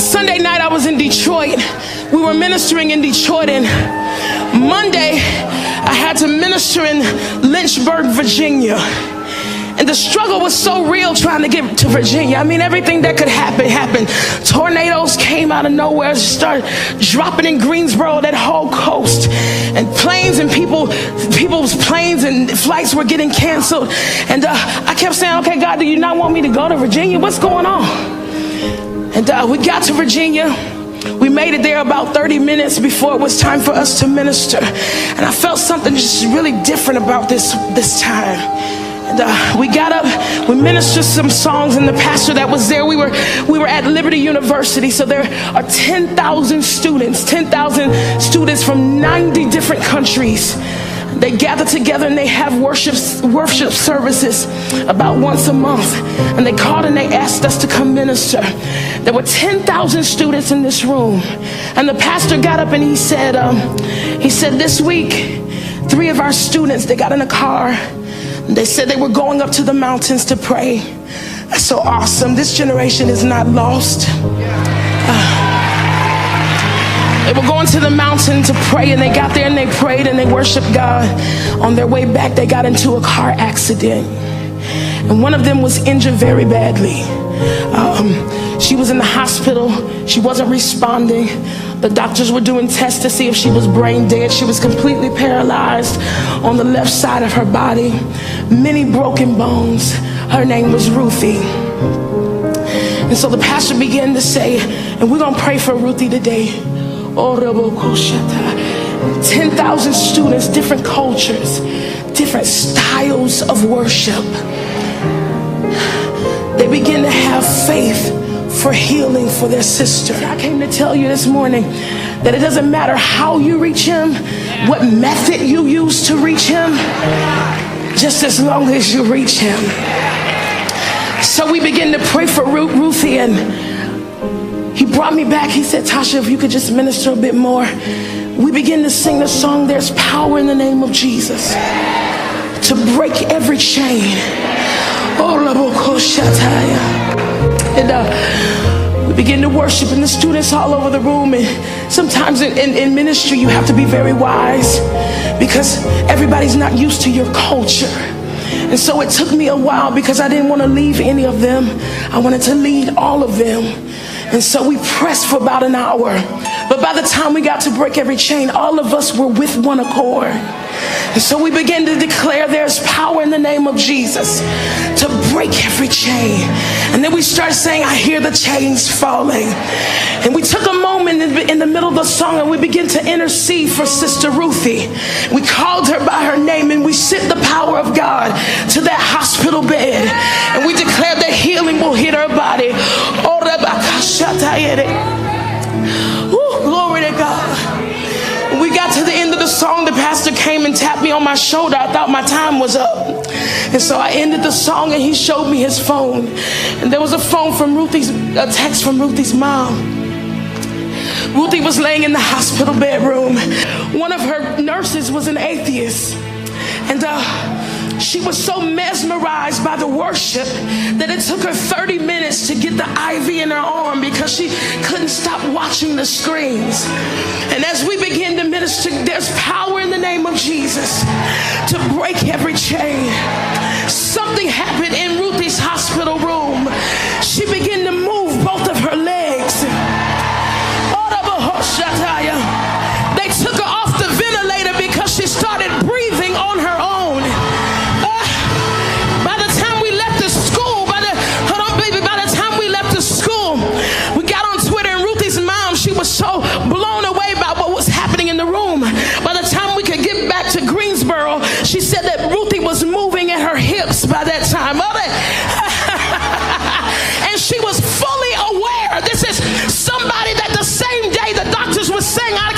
Sunday night I was in Detroit. We were ministering in Detroit, and Monday I had to minister in Lynchburg, Virginia. And the struggle was so real trying to get to Virginia. I mean, everything that could happen happened. Tornadoes came out of nowhere, started dropping in Greensboro, that whole coast. And planes and people's planes and flights were getting canceled. And I kept saying, okay, God, do you not want me to go to Virginia? What's going on? And we got to Virginia. We made it there about 30 minutes before it was time for us to minister. And I felt something just really different about this time. And we got up, we ministered some songs, and the pastor that was there, we were at Liberty University, so there are 10,000 students from 90 different countries. They gather together and they have worship services about once a month. And they called and they asked us to come minister. There were 10,000 students in this room. And the pastor got up and he said, this week, 3 of our students, they got in a car. They said they were going up to the mountains to pray. That's so awesome. This generation is not lost. They were going to the mountain to pray, and they got there and they prayed and they worshiped God. On their way back, they got into a car accident. And one of them was injured very badly. She was in the hospital. She wasn't responding. The doctors were doing tests to see if she was brain dead. She was completely paralyzed on the left side of her body. Many broken bones. Her name was Ruthie. And so the pastor began to say, and we're going to pray for Ruthie today. 10,000 students, different cultures, different styles of worship. They begin to have faith for healing for their sister. I came to tell you this morning that it doesn't matter how you reach him, what method you use to reach him, just as long as you reach him. So we begin to pray for Ruthie, and he brought me back. He said, Tasha, if you could just minister a bit more. We begin to sing the song, There's Power in the Name of Jesus to break every chain. And we begin to worship, and the students all over the room. And sometimes in ministry you have to be very wise because everybody's not used to your culture. And so it took me a while because I didn't want to leave any of them. I wanted to lead all of them. And so we pressed for about an hour. But by the time we got to break every chain, all of us were with one accord. And so we began to declare there's power in the name of Jesus to break every chain. And then we started saying, I hear the chains falling. And we took a moment in the middle of the song and we began to intercede for Sister Ruthie. We called her by her name and we sent the power of God to that hospital bed. And we declared that healing will hit her body. Ooh, glory to God. When we got to the end of the song, the pastor came and tapped me on my shoulder. I thought my time was up. And so I ended the song and he showed me his phone. And there was a text from Ruthie's mom. Ruthie was laying in the hospital bedroom. One of her nurses was an atheist. And she was so mesmerized by the worship that it took her 30 minutes to get the IV in her arm because she couldn't stop watching the screens. And as we begin to minister, there's power in the name of Jesus to break every chain. Something happened in Ruthie's hospital room. She began to move both of her legs. They took her off the ventilator because she started breathing on her own. By the time we left the school, we got on Twitter, and Ruthie's mom, she was so blown away by what was happening in the room. By the time we could get back to Greensboro, she said that Ruthie was moving at her hips by that time. And she was fully aware. This is somebody that the same day the doctors were saying, I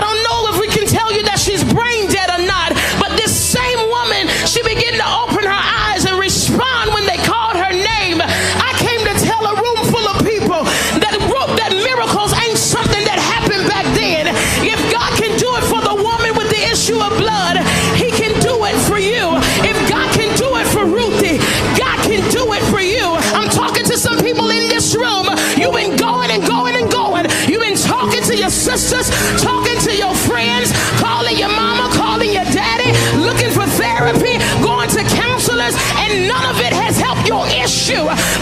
don't know if we can tell you that she's brain dead or not, but this same woman, she began to open her eyes and respond when they called her name. I came to tell a room full of people that miracles ain't something that happened back then. If God can do it for the woman with the issue of blood, he can do it for you. If God can do it for Ruthie, God can do it for you. I'm talking to some people in this room. You've been going and going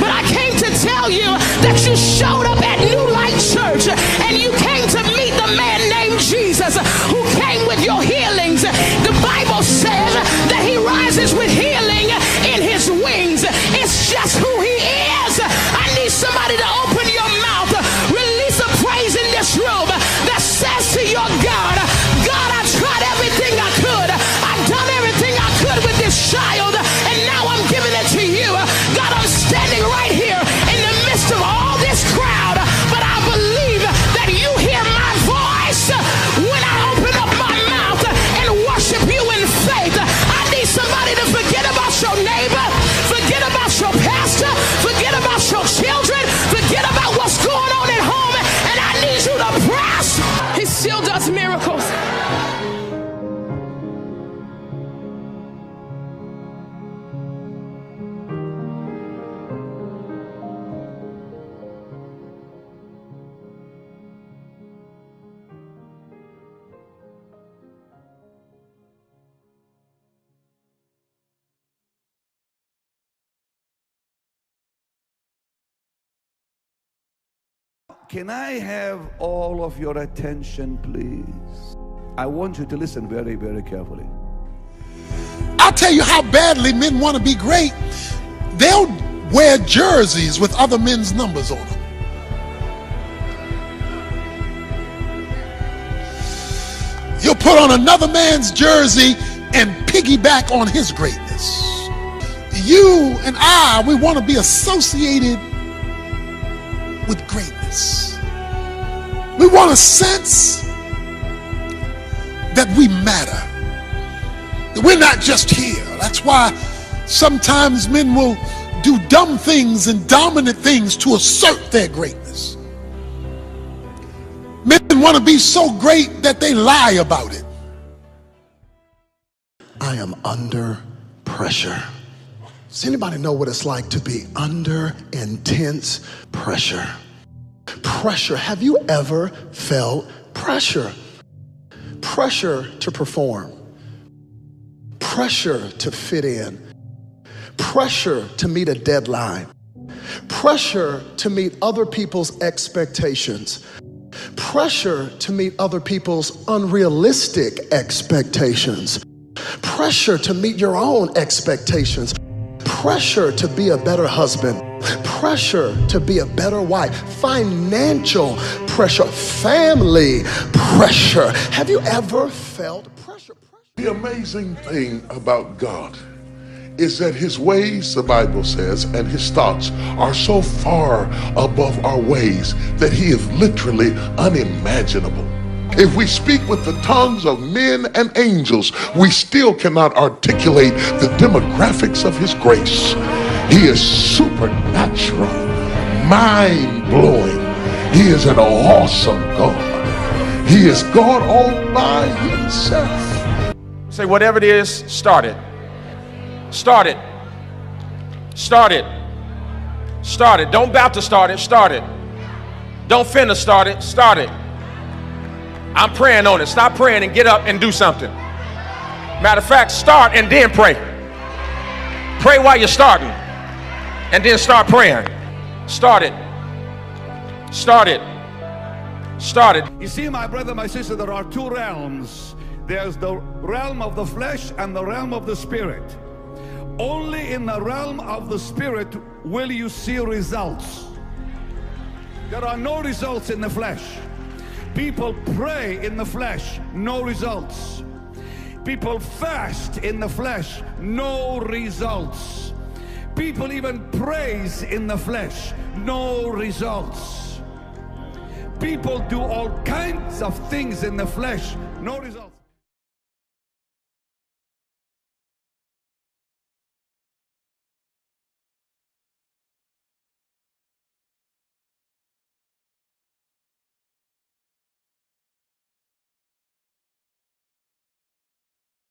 but I came to tell you that you showed up at New Light Church and you came to meet the man named Jesus who came with your healings. The Bible says that he rises with healing in his wings. It's just who he is. I need somebody to open your mouth, release a praise in this room that says to your God, God, I tried everything I could. I've done everything I could with this child, and now I'm giving it to you. God, I'm standing right here in the midst of all this crowd, but I believe that you hear my voice when I open up my mouth and worship you in faith. I need somebody to forget about your neighbor, forget about your pastor, forget about your children, forget about what's going on at home, and I need you to press. He still does miracles. Can I have all of your attention, please? I want you to listen very, very carefully. I'll tell you how badly men want to be great. They'll wear jerseys with other men's numbers on them. You'll put on another man's jersey and piggyback on his greatness. You and I, we want to be associated with greatness. We want a sense that we matter, that we're not just here. That's why sometimes men will do dumb things and dominant things to assert their greatness. Men want to be so great that they lie about it. I am under pressure. Does anybody know what it's like to be under intense pressure? Pressure. Have you ever felt pressure? Pressure to perform. Pressure to fit in. Pressure to meet a deadline. Pressure to meet other people's expectations. Pressure to meet other people's unrealistic expectations. Pressure to meet your own expectations. Pressure to be a better husband. Pressure to be a better wife. Financial pressure. Family pressure. Have you ever felt pressure? The amazing thing about God is that his ways, the Bible says, and his thoughts are so far above our ways that he is literally unimaginable. If we speak with the tongues of men and angels, we still cannot articulate the demographics of his grace. He is supernatural, mind-blowing. He is an awesome God. He is God all by himself. Say, whatever it is, start it. Start it. Start it. Start it. Don't about to start it. Start it. Don't finna start it. Start it. I'm praying on it. Stop praying and get up and do something. Matter of fact, start and then pray. Pray while you're starting. And then start praying. Start it. Start it. Start it. You see, my brother, my sister, there are two realms. There's the realm of the flesh and the realm of the spirit. Only in the realm of the spirit will you see results. There are no results in the flesh. People pray in the flesh, no results. People fast in the flesh, no results. People even praise in the flesh, no results. People do all kinds of things in the flesh, no results.